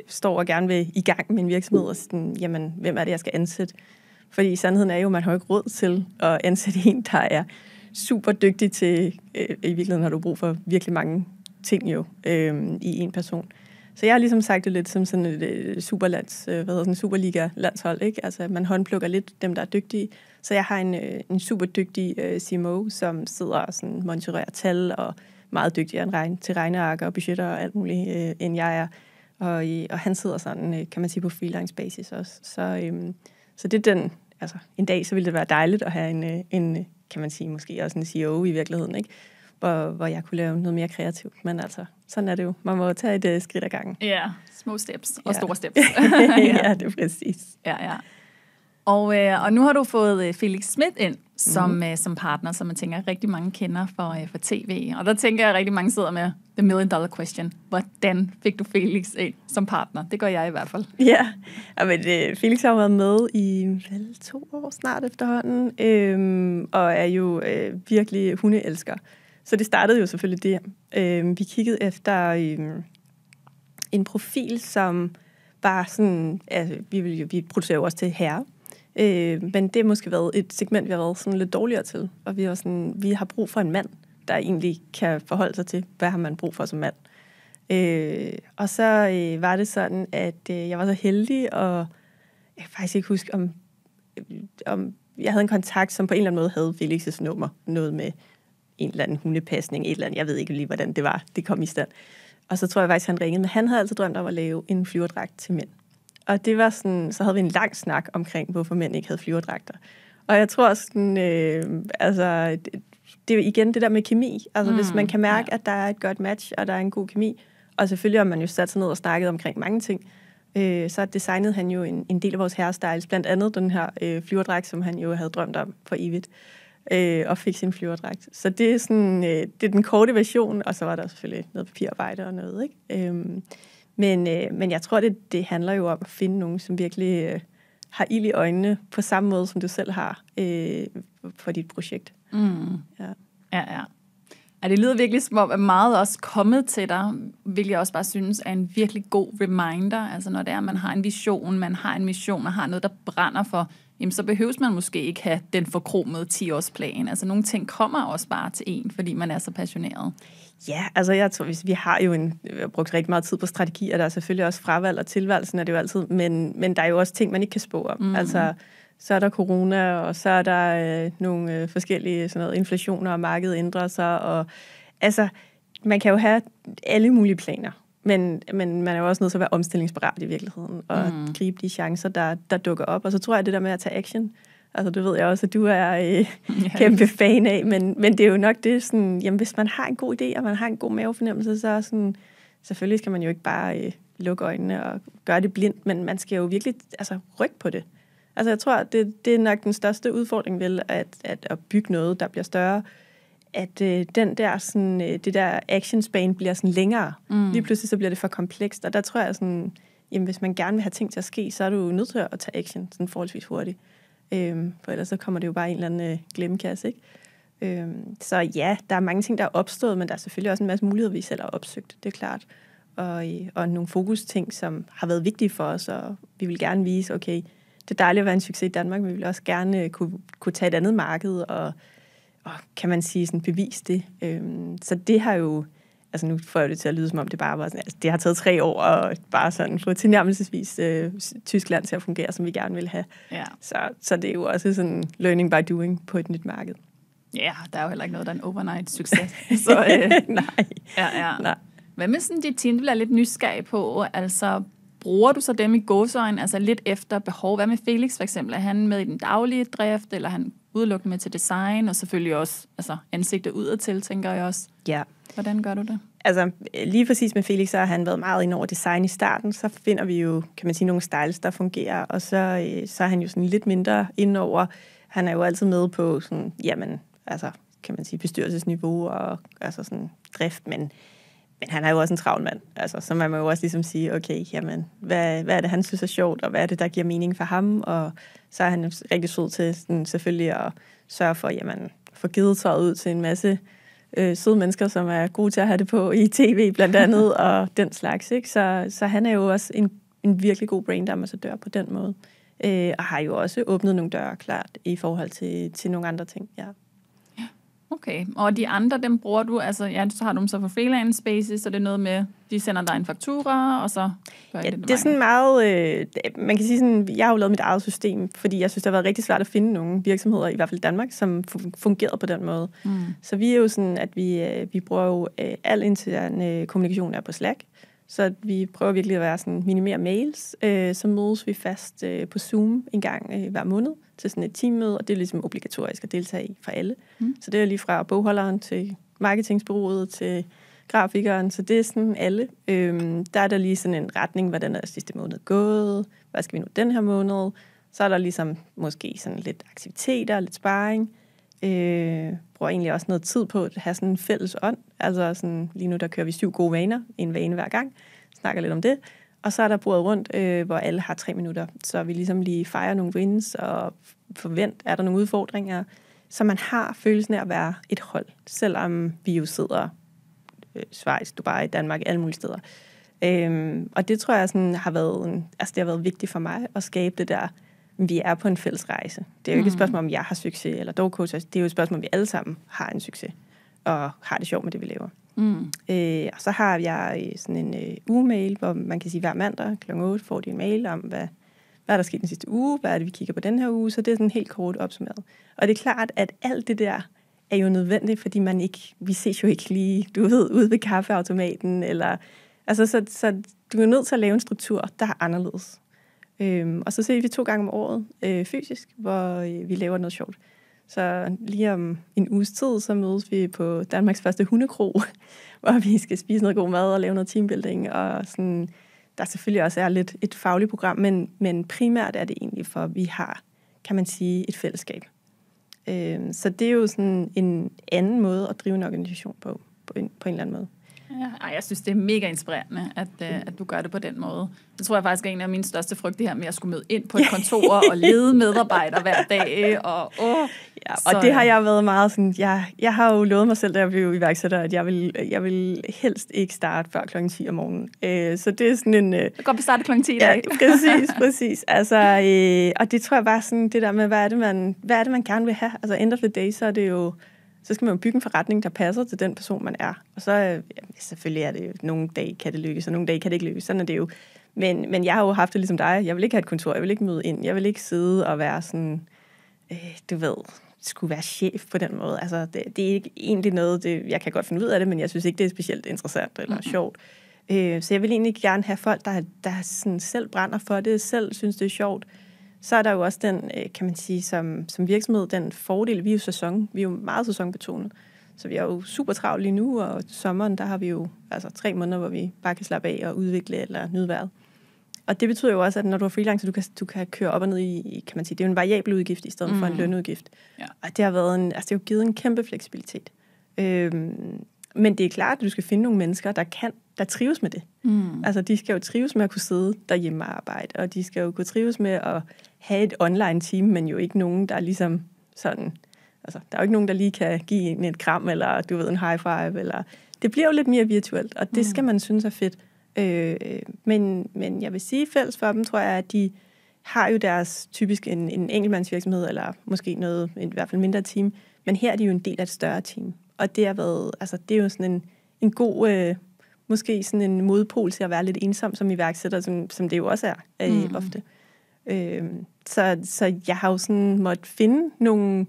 står og gerne vil i gang med en virksomhed, og sådan, jamen, hvem er det, jeg skal ansætte? Fordi sandheden er jo, at man har ikke råd til at ansætte en, der er super dygtig til, i virkeligheden har du brug for virkelig mange ting jo, i en person. Så jeg har ligesom sagt det lidt som sådan et Superliga-landshold, ikke? Altså, man håndplukker lidt dem, der er dygtige. Så jeg har en super dygtig CMO, som sidder og sådan monitorerer tal og meget dygtigere til regneark og budgetter og alt muligt, end jeg er. Og han sidder sådan, kan man sige, på freelance basis også. Så det er den, altså en dag, så ville det være dejligt at have en kan man sige, måske også en CEO i virkeligheden, ikke? Hvor jeg kunne lave noget mere kreativt. Men altså, sådan er det jo. Man må tage et skridt ad gangen. Ja, små steps og store steps. Ja, det er præcis. Ja. Og nu har du fået Felix Smith ind som partner, som man tænker rigtig mange kender for tv. Og der tænker jeg rigtig mange sidder med the $1 million question. Hvordan fik du Felix ind som partner? Det gør jeg i hvert fald. Ja, men Felix har været med i 2 år snart efterhånden, og er jo virkelig hundeelsker. Så det startede jo selvfølgelig der. Vi kiggede efter en profil, som var sådan, altså, vi producerer jo også til herre, men det har måske været et segment, vi har været sådan lidt dårligere til. Og vi har brug for en mand, der egentlig kan forholde sig til, hvad har man brug for som mand. Og så var det sådan, at jeg var så heldig, og jeg kan faktisk ikke huske, om jeg havde en kontakt, som på en eller anden måde havde Felix' nummer. Noget med en eller anden hundepasning, et eller andet. Jeg ved ikke lige, hvordan det var. Det kom i stand. Og så tror jeg faktisk, han ringede. Men han havde altid drømt om at lave en flyverdragt til mænd. Og det var sådan, så havde vi en lang snak omkring, hvorfor mænd ikke havde flyverdragter. Og jeg tror sådan, altså, det er igen det der med kemi. Altså hvis man kan mærke, at der er et godt match, og der er en god kemi, og selvfølgelig har man jo sat sig ned og snakket omkring mange ting, så designede han jo en del af vores hairstyles, blandt andet den her flyverdragt, som han jo havde drømt om for evigt, og fik sin flyverdragt. Så det er sådan, det er den korte version, og så var der selvfølgelig noget papirarbejde og noget, ikke? Men jeg tror, det handler jo om at finde nogen, som virkelig har ild i øjnene, på samme måde, som du selv har for dit projekt. Ja. Ja, det lyder virkelig som om, at meget også kommet til dig, hvilket jeg også bare synes er en virkelig god reminder. Altså når det er, at man har en vision, man har en mission og har noget, der brænder for, jamen så behøves man måske ikke have den forkromede 10-årsplan. Altså nogle ting kommer også bare til en, fordi man er så passioneret. Ja, altså jeg tror, vi har jo brugt rigtig meget tid på strategi, og der er selvfølgelig også fravalg og tilvalgelsen er det jo altid, men der er jo også ting, man ikke kan spå om. Altså så er der corona, og så er der nogle forskellige sådan noget, inflationer, og markedet ændrer sig, og altså man kan jo have alle mulige planer, men man er jo også nødt til at være omstillingsparat i virkeligheden, og gribe de chancer, der dukker op. Og så tror jeg, det der med at tage action, altså det ved jeg også, at du er kæmpe fan af, men det er jo nok det sådan, jamen hvis man har en god idé, og man har en god mavefornemmelse, så sådan, selvfølgelig skal man jo ikke bare lukke øjnene og gøre det blindt, men man skal jo virkelig rykke på det. Altså jeg tror, det er nok den største udfordring vel, at bygge noget, der bliver større, at den der sådan, det der actionspan bliver sådan længere. Lige pludselig så bliver det for komplekst, og der tror jeg sådan, jamen hvis man gerne vil have ting til at ske, så er du nødt til at tage action sådan forholdsvis hurtigt. For ellers så kommer det jo bare i en eller anden glemmekasse, ikke? Så ja, der er mange ting, der er opstået, men der er selvfølgelig også en masse muligheder, vi selv har opsøgt, det er klart. Og nogle fokusting, som har været vigtige for os, og vi vil gerne vise, okay, det er dejligt at være en succes i Danmark, men vi vil også gerne kunne tage et andet marked, og kan man sige, sådan bevise det. Så det har jo, altså nu får jeg det til at lyde som om det bare var sådan, altså det har taget 3 år at bare sådan få tilnærmelsesvis Tyskland til at fungere, som vi gerne vil have. Ja. Så det er jo også sådan learning by doing på et nyt marked. Ja, der er jo heller ikke noget, der er en overnight succes. Så, Nej. Ja. Nej. Hvad med sådan de ting, du bliver lidt nysgerrig på? Altså, bruger du så dem i gåseøjne, altså lidt efter behov? Hvad med Felix for eksempel? Er han med i den daglige drift, eller er han udelukkende med til design, og selvfølgelig også ansigtet udadtil, tænker jeg også. Ja. Hvordan gør du det? Altså, lige præcis med Felix, så har han været meget ind over design i starten. Så finder vi jo, kan man sige, nogle styles, der fungerer. Og så er han jo sådan lidt mindre indover. Han er jo altid med på sådan, jamen, altså, kan man sige, bestyrelsesniveau og altså sådan drift, men han er jo også en travl mand. Altså, så man må jo også ligesom sige, okay, jamen, hvad er det, han synes er sjovt, og hvad er det, der giver mening for ham? Og så er han rigtig sød til sådan, selvfølgelig at sørge for, jamen, få givet tøjet ud til en masse søde mennesker, som er gode til at have det på i tv blandt andet, og den slags, ikke? Så han er jo også en virkelig god brandambassadør på den måde. Og har jo også åbnet nogle døre klart i forhold til nogle andre ting, ja. Okay, og de andre, dem bruger du, altså ja, så har du dem så for freelance basis, så det er noget med, de sender dig en faktura, og så gør I det er sådan meget, man kan sige sådan, jeg har jo lavet mit eget system, fordi jeg synes, det har været rigtig svært at finde nogle virksomheder, i hvert fald i Danmark, som fungerede på den måde. Så vi er jo sådan, at vi bruger jo al intern kommunikation er på Slack, så vi prøver virkelig at være sådan, minimere mails, så mødes vi fast på Zoom en gang hver måned til sådan et teammøde, og det er ligesom obligatorisk at deltage i for alle. Så det er lige fra bogholderen til marketingsbureauet til grafikeren, så det er sådan alle. Der er der lige sådan en retning, hvordan er sidste måned gået, hvad skal vi nu den her måned, så er der ligesom måske sådan lidt aktiviteter, lidt sparring. Bruger egentlig også noget tid på at have sådan en fælles ånd, altså sådan, lige nu der kører vi 7 gode vaner, en vane hver gang, snakker lidt om det, og så er der bordet rundt, hvor alle har 3 minutter, så vi ligesom lige fejrer nogle wins, og forvent, er der nogle udfordringer, så man har følelsen af at være et hold, selvom vi jo sidder Schweiz, Dubai, Danmark, alle mulige steder. Og det tror jeg sådan, har været vigtigt for mig at skabe det der, vi er på en fælles rejse. Det er jo ikke et spørgsmål, om jeg har succes, eller dogcoach, det er jo et spørgsmål, om vi alle sammen har en succes, og har det sjovt med det, vi laver. Og så har jeg sådan en ugemail, hvor man kan sige, hver mandag kl. 8 får de en mail om, hvad er der sket den sidste uge, hvad er det, vi kigger på den her uge, så det er sådan helt kort opsummeret. Og det er klart, at alt det der er jo nødvendigt, fordi vi ses jo ikke lige, du ved, ude ved kaffeautomaten, eller, altså, så du er nødt til at lave en struktur, der er anderledes. Og så ses vi 2 gange om året fysisk, hvor vi laver noget sjovt. Så lige om en uges tid, så mødes vi på Danmarks første hundekro, hvor vi skal spise noget god mad og lave noget teambuilding, og sådan, der selvfølgelig også er lidt et fagligt program, men primært er det egentlig for, at vi har, kan man sige, et fællesskab. Så det er jo sådan en anden måde at drive en organisation på en eller anden måde. Ja, jeg synes, det er mega inspirerende, at du gør det på den måde. Det tror jeg faktisk er en af mine største frygt, det her med at skulle møde ind på et kontor og lede medarbejdere hver dag. Og det har jeg været meget sådan, jeg har jo lovet mig selv, da jeg blev iværksætter, at jeg vil helst ikke starte før kl. 10 om morgenen. Så det er sådan en... Så går vi starte kl. 10 i dag. Ja, præcis. Altså, og det tror jeg bare sådan, det der med, hvad er det, man gerne vil have? Altså, end of the day, så er det jo... Så skal man jo bygge en forretning, der passer til den person, man er. Og så selvfølgelig er det jo, nogle dage kan det lykkes, og nogle dage kan det ikke lykkes. Sådan er det jo. Men jeg har jo haft det ligesom dig. Jeg vil ikke have et kontor, jeg vil ikke møde ind, jeg vil ikke sidde og være sådan, du ved, skulle være chef på den måde. Altså, det er ikke egentlig noget, jeg kan godt finde ud af det, men jeg synes ikke, det er specielt interessant eller sjovt. Så jeg vil egentlig gerne have folk, der sådan selv brænder for det, selv synes, det er sjovt. Så er der jo også den, kan man sige, som virksomhed, den fordel, vi er jo vi er jo meget sæsonbetonet. Så vi er jo super travlt lige nu, og sommeren, der har vi jo altså 3 måneder, hvor vi bare kan slappe af og udvikle eller nyde vejret. Og det betyder jo også, at når du er freelancer, du kan køre op og ned i, kan man sige, det er jo en variabel udgift i stedet for en lønudgift. Ja. Og det har været det har jo givet en kæmpe fleksibilitet. Men det er klart, at du skal finde nogle mennesker, der trives med det. Altså, de skal jo trives med at kunne sidde derhjemme og arbejde, og de skal jo kunne trives med at have et online team, men jo ikke nogen, der er ligesom sådan... Altså, der er jo ikke nogen, der lige kan give en et kram, eller du ved, en high five, eller... Det bliver jo lidt mere virtuelt, og det skal man synes er fedt. Men jeg vil sige, fælles for dem, tror jeg, at de har jo deres typisk en enkeltmandsvirksomhed, eller måske noget, i hvert fald mindre team, men her er de jo en del af et større team. Og det har været, altså det er jo sådan en god, måske sådan en modpol til at være lidt ensom som iværksætter, som det jo også er ofte. Så jeg har jo sådan måttet finde nogle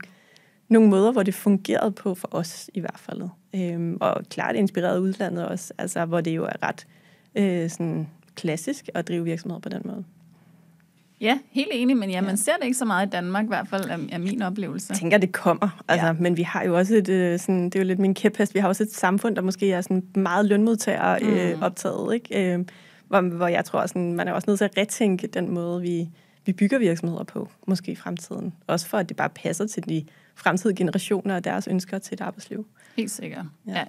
måder, hvor det fungerede på for os i hvert fald. Og klart inspireret udlandet også, altså hvor det jo er ret sådan klassisk at drive virksomheder på den måde. Ja, helt enig, men man ser det ikke så meget i Danmark, i hvert fald af min oplevelse. Jeg tænker, det kommer, altså, men vi har jo også sådan, det er jo lidt min kæphest, vi har også et samfund, der måske er sådan meget lønmodtager optaget, ikke? Hvor jeg tror, sådan, man er også nødt til at retænke den måde, vi bygger virksomheder på, måske i fremtiden. Også for, at det bare passer til de fremtidige generationer og deres ønsker til et arbejdsliv. Helt sikkert, ja.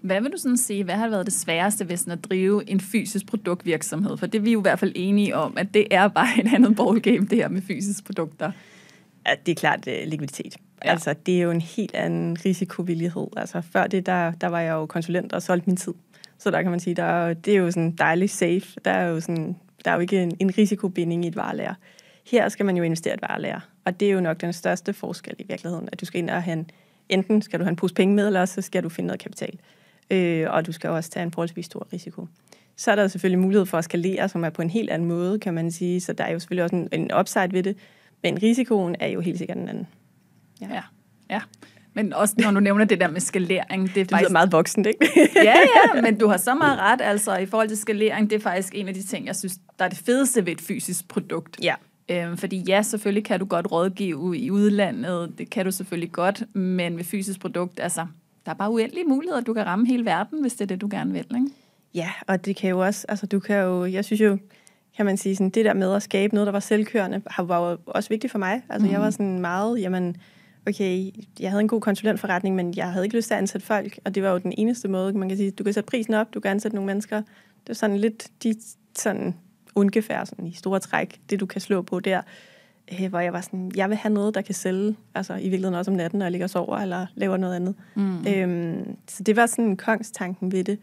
Hvad vil du sådan sige, hvad har været det sværeste ved sådan at drive en fysisk produktvirksomhed? For det er vi jo i hvert fald enige om, at det er bare et andet ballgame, det her med fysiske produkter. Ja, det er klart likviditet. Ja. Altså, det er jo en helt anden risikovillighed. Altså, før det, der var jeg jo konsulent og solgte min tid. Så der kan man sige, det er jo sådan dejligt safe. Der er jo ikke en risikobinding i et varelager. Her skal man jo investere i et varelager. Og det er jo nok den største forskel i virkeligheden, at du skal ind og have enten skal du have en pose penge med, eller også så skal du finde noget kapital. Og du skal også tage en forholdsvis stor risiko. Så er der selvfølgelig mulighed for at skalere, som er på en helt anden måde, kan man sige. Så der er jo selvfølgelig også en upside ved det. Men risikoen er jo helt sikkert en anden. Ja. Men også når du nævner det der med skalering, det er faktisk meget voksent, ikke? ja, men du har så meget ret, altså i forhold til skalering, det er faktisk en af de ting, jeg synes, der er det fedeste ved et fysisk produkt. Ja. Fordi ja, selvfølgelig kan du godt rådgive i udlandet, det kan du selvfølgelig godt, men ved fysisk produkt, altså, der er bare uendelige muligheder, du kan ramme hele verden, hvis det er det, du gerne vil, ikke? Ja, og det kan jo også, altså du kan jo, jeg synes jo, kan man sige, sådan, det der med at skabe noget, der var selvkørende, var jo også vigtigt for mig. Altså jeg var sådan meget, jamen, okay, jeg havde en god konsulentforretning, men jeg havde ikke lyst til at ansætte folk, og det var jo den eneste måde, man kan sige, du kan sætte prisen op, du kan ansætte nogle mennesker. Det er sådan lidt de sådan ungefær sådan i store træk, det du kan slå på der, hvor jeg var sådan, jeg vil have noget, der kan sælge, altså i virkeligheden også om natten, når jeg ligger og sover, eller laver noget andet. Så det var sådan kongstanken ved det.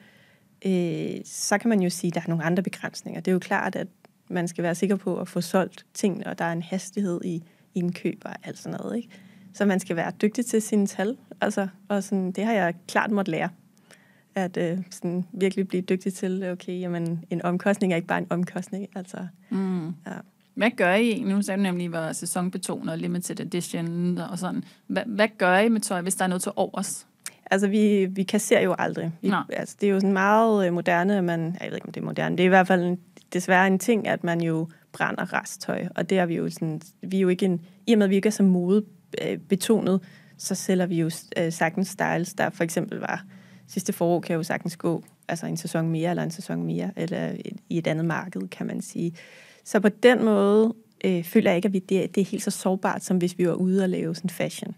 Så kan man jo sige, at der er nogle andre begrænsninger. Det er jo klart, at man skal være sikker på at få solgt ting, og der er en hastighed i indkøb og alt sådan noget, ikke? Så man skal være dygtig til sine tal, altså, og sådan, det har jeg klart måtte lære. At sådan virkelig blive dygtig til, okay, jamen, en omkostning er ikke bare en omkostning, altså. Ja. Hvad gør I? Nu sagde du nemlig, at I var sæsonbetonet og limited edition og sådan. Hvad gør I med tøj, hvis der er noget til overs? Altså, vi kasserer jo aldrig. Altså, det er jo sådan meget moderne, jeg ved ikke, om det er moderne. Det er i hvert fald desværre en ting, at man jo brænder resttøj, og det er vi jo sådan, vi er jo ikke i og med, at vi ikke er så modebetonet, så sælger vi jo sagtens styles, der for eksempel var sidste forår, kan jo sagtens gå, altså en sæson mere, eller en sæson mere, eller i et andet marked, kan man sige. Så på den måde føler jeg ikke, at det er helt så sårbart, som hvis vi var ude og lave sådan fashion.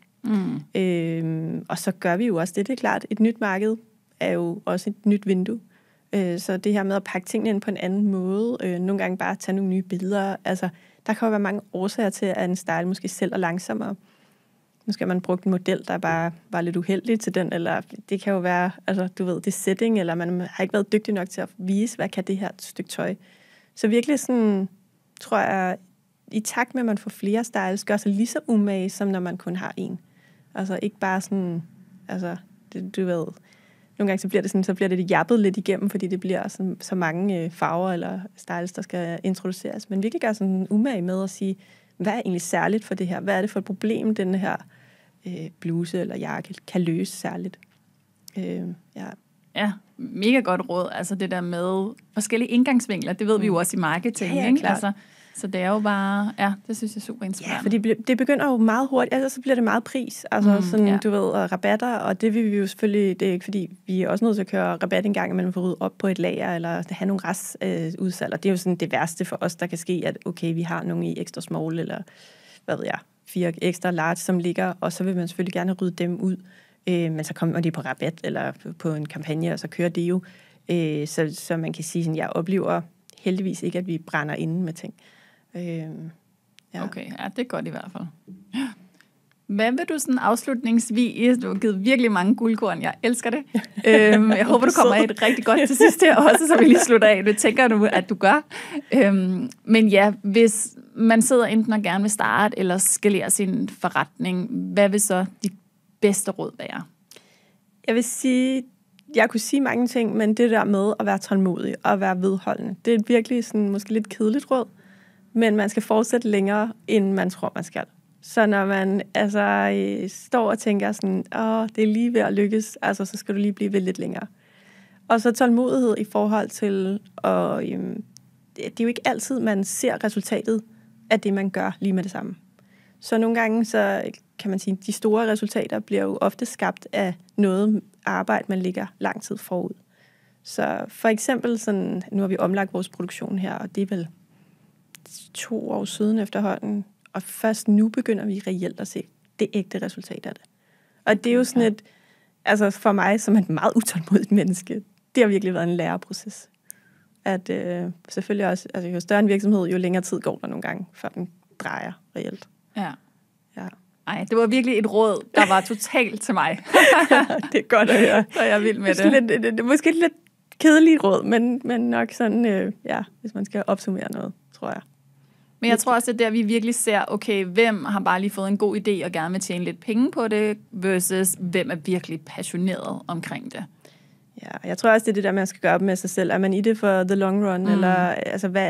Og så gør vi jo også det er klart. Et nyt marked er jo også et nyt vindue. Så det her med at pakke tingene ind på en anden måde, nogle gange bare tage nogle nye billeder, altså der kan jo være mange årsager til, at en style måske sælger langsommere. Måske har man brugt en model, der bare var lidt uheldig til den, eller det kan jo være, altså du ved, det setting, eller man har ikke været dygtig nok til at vise, hvad kan det her stykke tøj. Så virkelig sådan, tror jeg, i takt med, at man får flere styles, gør sig lige så umage, som når man kun har en. Altså ikke bare sådan, altså det, du ved, nogle gange så bliver det jappet lidt igennem, fordi det bliver så mange farver eller styles, der skal introduceres. Men virkelig gør sådan umage med at sige, hvad er egentlig særligt for det her? Hvad er det for et problem, den her bluse eller jakke kan løse særligt? Ja, mega godt råd. Altså det der med forskellige indgangsvinkler, det ved vi jo også i marketing, ja, ikke? Altså, så det er jo bare, ja, det synes jeg er super inspirerende. Ja, fordi det begynder jo meget hurtigt, altså så bliver det meget pris, altså sådan, du ved, og rabatter, og det vil vi jo selvfølgelig, det er ikke fordi, vi er også nødt til at køre rabat en gang, at man får ryddet op på et lager, eller have nogle restudsalg, og det er jo sådan det værste for os, der kan ske, at okay, vi har nogle i ekstra small, eller hvad ved jeg, 4 ekstra large, som ligger, og så vil man selvfølgelig gerne rydde dem ud, men så kommer de på rabat, eller på en kampagne, og så kører det jo, så man kan sige, sådan, jeg oplever heldigvis ikke, at vi brænder inde med ting. Okay, ja, det er godt i hvert fald. Hvad vil du sådan afslutningsvis, du har givet virkelig mange guldkorn, jeg elsker det. Jeg håber, du kommer et rigtig godt til sidst her også, så vi lige slutter af. Det tænker du, at du gør. Men ja, hvis man sidder enten og gerne vil starte, eller skalere sin forretning, hvad vil så dit bedste råd være? Jeg vil sige, jeg kunne sige mange ting, men det der med at være tålmodig og være vedholdende, det er virkelig sådan, måske lidt kedeligt råd, men man skal fortsætte længere, end man tror, man skal. Så når man står og tænker sådan, det er lige ved at lykkes, altså, så skal du lige blive ved lidt længere. Og så tålmodighed i forhold til, det er jo ikke altid, man ser resultatet af det, man gør lige med det samme. Så nogle gange, så kan man sige, de store resultater bliver jo ofte skabt af noget arbejde, man ligger lang tid forud. Så for eksempel, sådan, nu har vi omlagt vores produktion her, og det er vel 2 år siden efterhånden, og først nu begynder vi reelt at se det ægte resultat af det. Og det er jo sådan et, altså for mig, som er et meget utålmodigt menneske, det har virkelig været en læreproces. At selvfølgelig også, altså jo større en virksomhed, jo længere tid går der nogle gange, før den drejer reelt. Ja. Ej, det var virkelig et råd, der var totalt til mig. Det er godt at høre. Så jeg er vild med det. Det er måske et lidt kedeligt råd, men nok sådan, hvis man skal opsummere noget, tror jeg. Men jeg tror også, det er der, vi virkelig ser, okay, hvem har bare lige fået en god idé og gerne vil tjene lidt penge på det, versus hvem er virkelig passioneret omkring det. Ja, jeg tror også, det er det der, man skal gøre op med sig selv. Er man i det for the long run, eller altså, hvad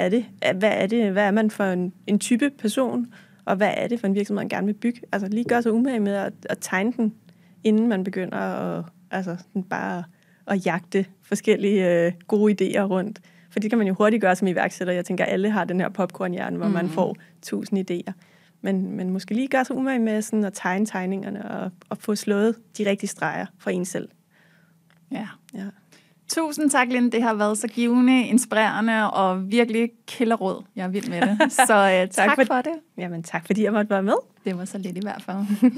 er det? Hvad er man for en type person, og hvad er det for en virksomhed, man gerne vil bygge? Altså lige gøre sig umage med at tegne den, inden man begynder bare at jagte forskellige gode idéer rundt. For det kan man jo hurtigt gøre som iværksætter. Jeg tænker, alle har den her popcornhjerne, hvor man får 1000 idéer. Men måske lige gøre sig umage med sådan at tegne tegningerne og få slået de rigtige streger for en selv. Ja. Tusind tak, Linde. Det har været så givende, inspirerende og virkelig kælderråd. Jeg er vild med det. Så tak for det. Jamen tak, fordi jeg måtte være med. Det var så lidt i hvert fald.